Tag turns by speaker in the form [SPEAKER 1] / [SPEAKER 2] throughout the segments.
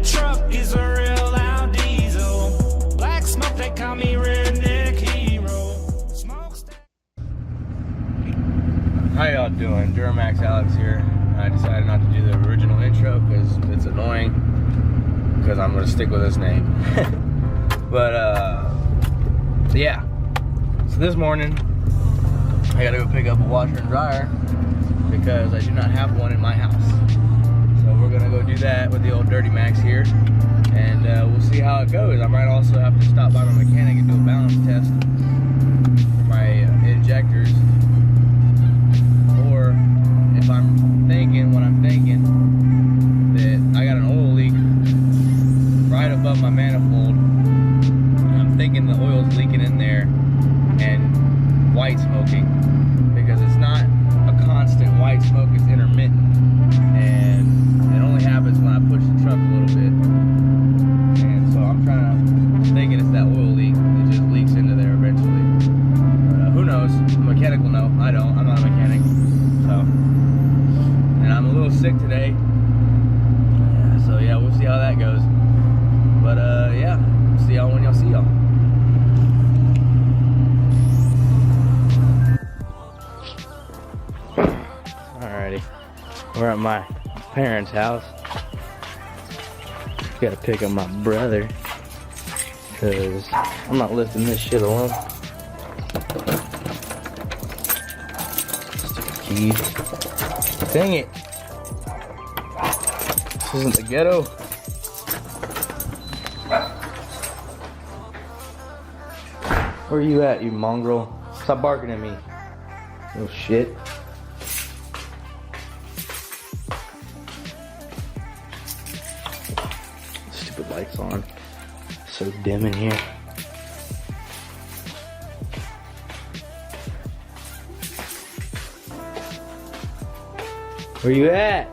[SPEAKER 1] truck is a real loud diesel. Black smoke, they call me redneck hero. Smokestack.
[SPEAKER 2] How y'all doing? DirtyMax Alex here. I decided not to do the original intro because it's annoying, because I'm gonna stick with this name. But yeah, so this morning I gotta go pick up a washer and dryer because I do not have one in my house. So we're gonna go do that with the old DirtyMax here, and we'll see how it goes. I might also have to stop by my mechanic and do a balance test for my injectors, or if I'm thinking what I'm thinking, that I got an oil leak right above my manifold. I'm thinking the oil's leaking in there and white smoking, because it's not a constant white smoke, it's intermittent, and it only happens when I push the truck a little bit. And so I'm thinking it's that oil leak, it just leaks into there eventually. But who knows? The mechanic will know. I don't. I'm not a mechanic. So, and I'm a little sick today. So yeah, we'll see how that goes. But yeah, see y'all when y'all see y'all. Alrighty, we're at my parents' house. Gotta pick up my brother, cause I'm not lifting this shit alone. Stupid keys. Dang it. This isn't the ghetto. Where you at, you mongrel? Stop barking at me. Little shit. Stupid lights on. So dim in here. Where you at?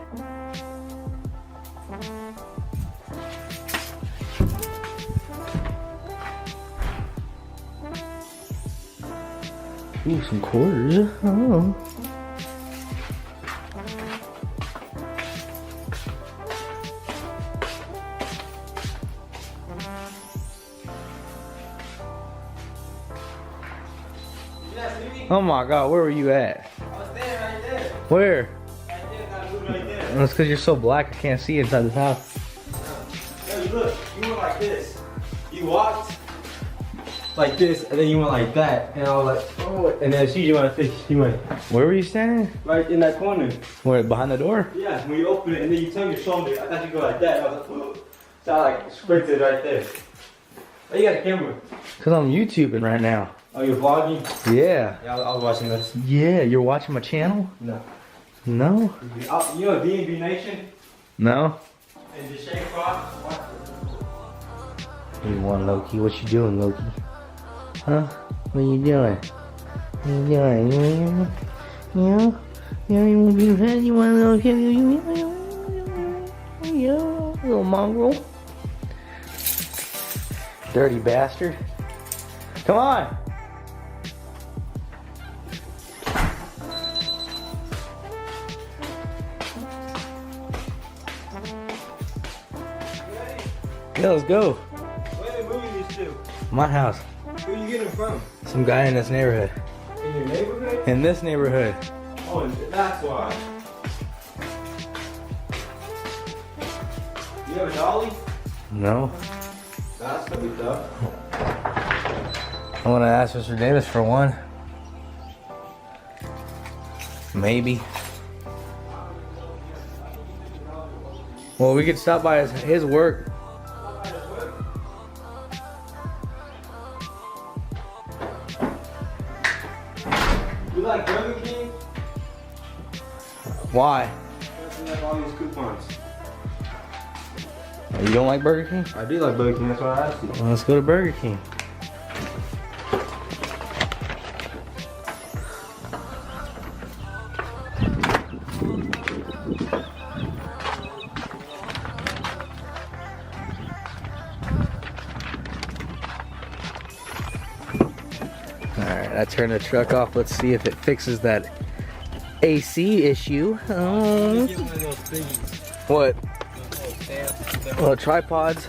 [SPEAKER 2] Ooh, some quarters. Oh. Oh my God, where were you at?
[SPEAKER 3] I was there, right there.
[SPEAKER 2] Where?
[SPEAKER 3] Right there, that moved right there.
[SPEAKER 2] That's because you're so black, I can't see inside this house.
[SPEAKER 3] Yo, you look, you went like this. You walked like this, and then you went like that. And I was like, oh, and then she went like this. She went
[SPEAKER 2] Where were you standing?
[SPEAKER 3] right in that corner.
[SPEAKER 2] Where, behind the door?
[SPEAKER 3] Yeah, when you open it, and then you turn your shoulder, I thought you go like that. And I was like, ooh. So I like sprinted right there. Oh, you got a camera?
[SPEAKER 2] Because I'm YouTubing right now.
[SPEAKER 3] Oh, you're vlogging?
[SPEAKER 2] Yeah.
[SPEAKER 3] Yeah, I was watching this.
[SPEAKER 2] Yeah, you're watching my channel?
[SPEAKER 3] No.
[SPEAKER 2] No?
[SPEAKER 3] You know D&B Nation?
[SPEAKER 2] No?
[SPEAKER 3] And the Shake Rock?
[SPEAKER 2] What do you want, Loki? What you doing, Loki? Huh? What you doing? What you doing? You want to be fed? You want a little kid? Yeah, little mongrel. Dirty bastard. Come on! Yeah, let's go.
[SPEAKER 3] Where are they moving these to?
[SPEAKER 2] My house.
[SPEAKER 3] Where are you getting them from?
[SPEAKER 2] Some guy in this neighborhood.
[SPEAKER 3] In your neighborhood?
[SPEAKER 2] In this neighborhood.
[SPEAKER 3] Oh, that's why. You have a dolly?
[SPEAKER 2] No.
[SPEAKER 3] That's gonna be tough.
[SPEAKER 2] I want to ask Mr. Davis for one. Maybe. Well, we could stop by his work.
[SPEAKER 3] You like Burger King?
[SPEAKER 2] Why?
[SPEAKER 3] You have all these coupons.
[SPEAKER 2] You don't like Burger King?
[SPEAKER 3] I do like Burger King, that's why I asked you.
[SPEAKER 2] Well, let's go to Burger King. Alright, I turned the truck off. Let's see if it fixes that AC issue.
[SPEAKER 3] Get one of those thingies.
[SPEAKER 2] What?
[SPEAKER 3] Those little stamps.
[SPEAKER 2] Well, tripods.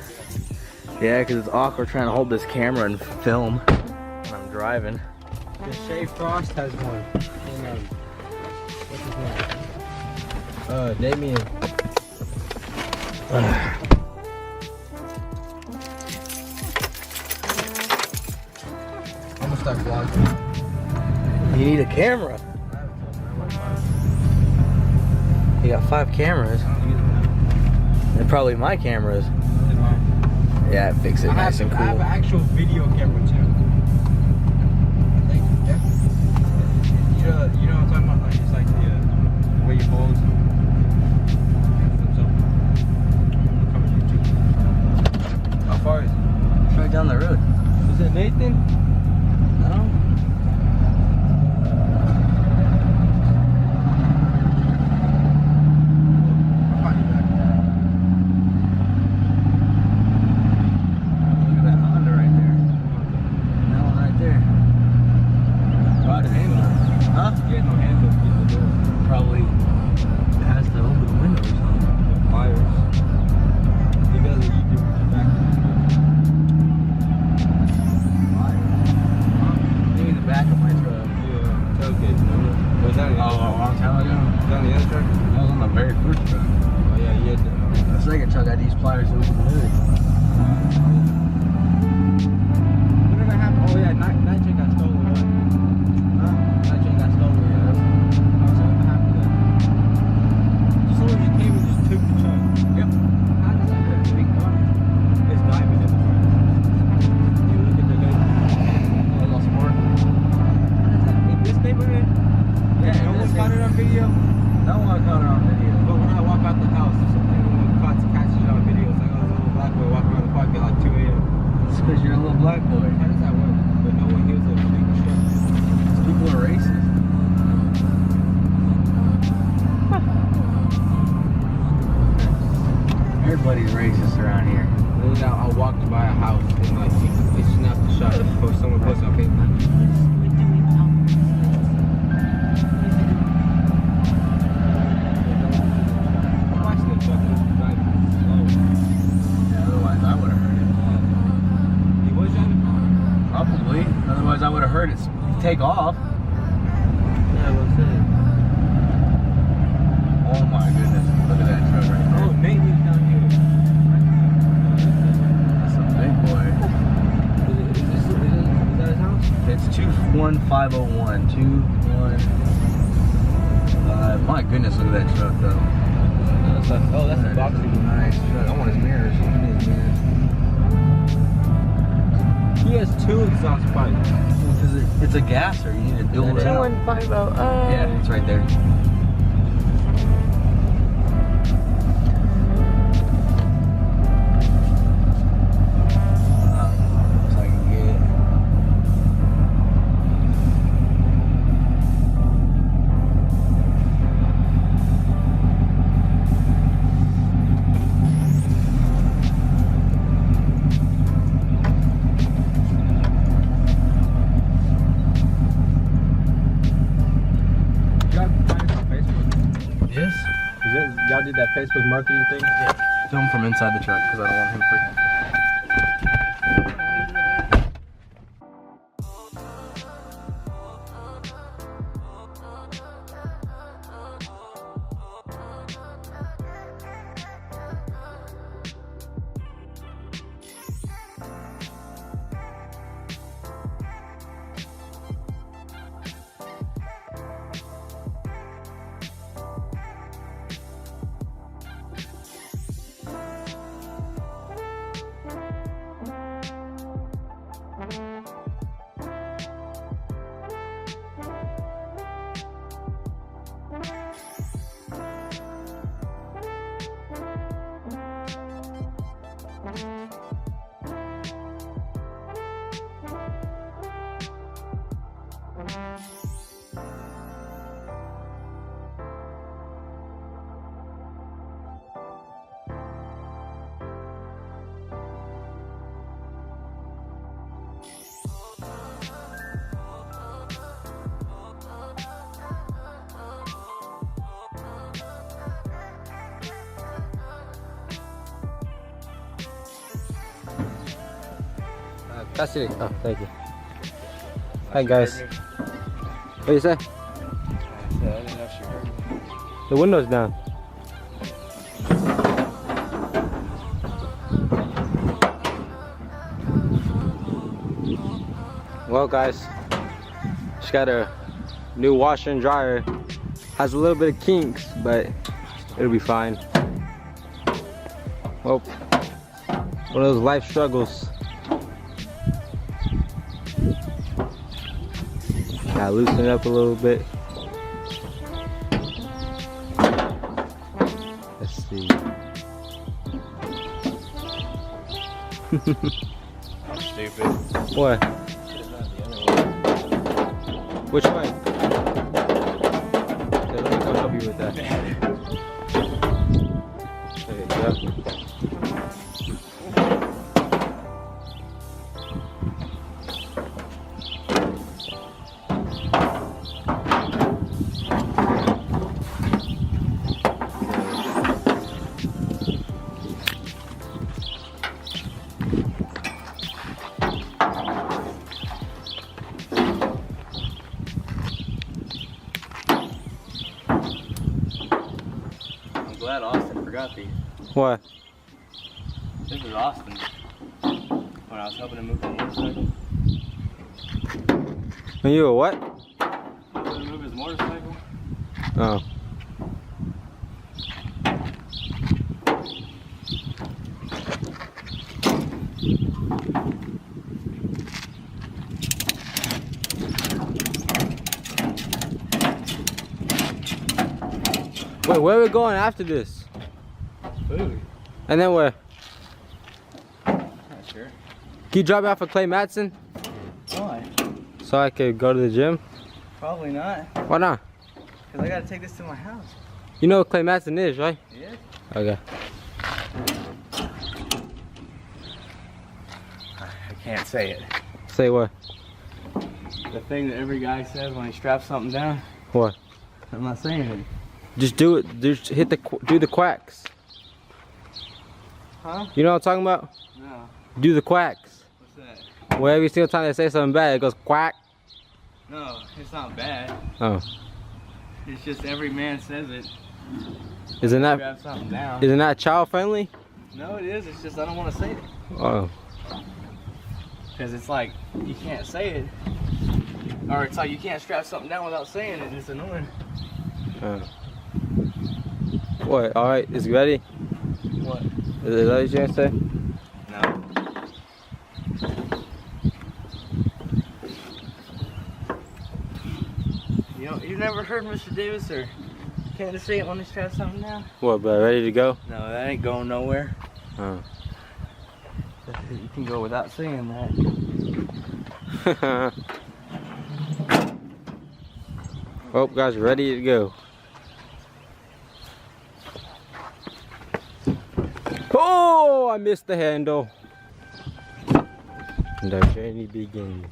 [SPEAKER 2] Yeah, because it's awkward trying to hold this camera and film when I'm driving.
[SPEAKER 3] The Shea Frost has one. And, what's his name? Damien. I'm gonna start vlogging.
[SPEAKER 2] You need a camera. You got 5 cameras. They're probably my cameras. Yeah, fix it nice and cool.
[SPEAKER 3] I have an actual video camera too. You know what I'm talking about? Like, it's like the way you hold. How far is it?
[SPEAKER 2] It's right down the road.
[SPEAKER 3] Is it Nathan?
[SPEAKER 2] No. Look at that Honda right there. That one right there. Rod and handle. Huh?
[SPEAKER 3] Yeah, no handle. Get the door.
[SPEAKER 2] Probably has to open the window or something.
[SPEAKER 3] Fires. You can your back.
[SPEAKER 2] Give me the back of my truck.
[SPEAKER 3] Yeah, tailgate. Was that
[SPEAKER 2] Oh, a long time ago?
[SPEAKER 3] Was that on the other truck?
[SPEAKER 2] That was on the very first truck.
[SPEAKER 3] Oh yeah, you had the.
[SPEAKER 2] The second truck had these pliers to open the hood.
[SPEAKER 3] What did I have? Oh yeah, night chick got stolen. What? Huh? Night chick got stolen. Yeah. So what happened to that? Someone just came and just took the truck.
[SPEAKER 2] Yep.
[SPEAKER 3] How does that happen? Big car. It's diamond in the front. You look at the hood.
[SPEAKER 2] A little smart.
[SPEAKER 3] In this neighborhood?
[SPEAKER 2] Yeah,
[SPEAKER 3] No one caught it on video.
[SPEAKER 2] No one caught it on video.
[SPEAKER 3] But when I walk out the house or something, when catches it on video, it's like, oh, there's a little black boy walking around the park at like 2 a.m.
[SPEAKER 2] It's because you're a little black boy.
[SPEAKER 3] How does that work? But no one hears a big truck.
[SPEAKER 2] People are racist. Everybody's racist around here.
[SPEAKER 3] Then I walked by a house and like they snapped the shot. Someone posted on Facebook.
[SPEAKER 2] Otherwise, I would have heard it.
[SPEAKER 3] He was driving?
[SPEAKER 2] Probably. Otherwise, I would have heard it take off.
[SPEAKER 3] Yeah, what's that?
[SPEAKER 2] Oh my goodness. Look at that truck right there.
[SPEAKER 3] Oh, Nate is down here.
[SPEAKER 2] That's a big boy.
[SPEAKER 3] Is that his house?
[SPEAKER 2] It's 21501. 215. My goodness, look at that truck though.
[SPEAKER 3] Oh, that's a boxy.
[SPEAKER 2] Nice truck. I want his mirrors.
[SPEAKER 3] He has 2 exhaust pipes.
[SPEAKER 2] It's a gasser. You need to dual it out.
[SPEAKER 4] 2150.
[SPEAKER 2] Yeah, it's right there. Looks like I can get it. Yes.
[SPEAKER 3] Y'all did that Facebook marketing thing?
[SPEAKER 2] Yeah. Film from inside the truck because I don't want him freaking.
[SPEAKER 3] That's it. Oh, thank you. Hi guys. What do you say?
[SPEAKER 2] I didn't know she heard me.
[SPEAKER 3] The window's down. Well guys, she got a new washer and dryer. Has a little bit of kinks, but it'll be fine. Well, one of those life struggles. Gotta loosen it up a little bit. Let's see.
[SPEAKER 2] Stupid.
[SPEAKER 3] What? Which way? Okay, let me come help you with that. There you go.
[SPEAKER 2] I'm glad Austin forgot these.
[SPEAKER 3] What?
[SPEAKER 2] This is Austin. When I was helping him move the motorcycle.
[SPEAKER 3] When you were what?
[SPEAKER 2] Helping him move his motorcycle.
[SPEAKER 3] Oh. Wait, where are we going after this?
[SPEAKER 2] Food.
[SPEAKER 3] And then where?
[SPEAKER 2] Not sure.
[SPEAKER 3] Can you drop me off at Clay Matson
[SPEAKER 2] Why?
[SPEAKER 3] so I could go to the gym?
[SPEAKER 2] Probably not.
[SPEAKER 3] Why not?
[SPEAKER 2] Because I gotta take this to my house.
[SPEAKER 3] You know what Clay Matson is, right?
[SPEAKER 2] Yeah.
[SPEAKER 3] Okay.
[SPEAKER 2] I can't say it.
[SPEAKER 3] Say what?
[SPEAKER 2] The thing that every guy says when he straps something down.
[SPEAKER 3] What?
[SPEAKER 2] I'm not saying it.
[SPEAKER 3] Just do it. Just hit the do the quacks.
[SPEAKER 2] Huh?
[SPEAKER 3] You know what I'm talking about?
[SPEAKER 2] No.
[SPEAKER 3] Do the quacks.
[SPEAKER 2] What's that?
[SPEAKER 3] Where every single time they say something bad, it goes quack.
[SPEAKER 2] No, it's not bad.
[SPEAKER 3] Oh.
[SPEAKER 2] It's just every man says it.
[SPEAKER 3] Isn't that
[SPEAKER 2] Strap something down.
[SPEAKER 3] isn't that child friendly?
[SPEAKER 2] No, it is. It's just I don't want to say it.
[SPEAKER 3] Oh.
[SPEAKER 2] Because it's like, you can't say it. Or it's like you can't strap something down without saying it, and it's annoying.
[SPEAKER 3] Oh. What? All right. Is it ready?
[SPEAKER 2] What?
[SPEAKER 3] Is that what you're gonna say?
[SPEAKER 2] No. You know, you've never heard Mr. Davis or Candace say it when they strap something down?
[SPEAKER 3] What? But ready to go?
[SPEAKER 2] No, that ain't going nowhere.
[SPEAKER 3] Oh.
[SPEAKER 2] You can go without saying that.
[SPEAKER 3] Well, guys, ready to go. Oh, I missed the handle. And our journey begins.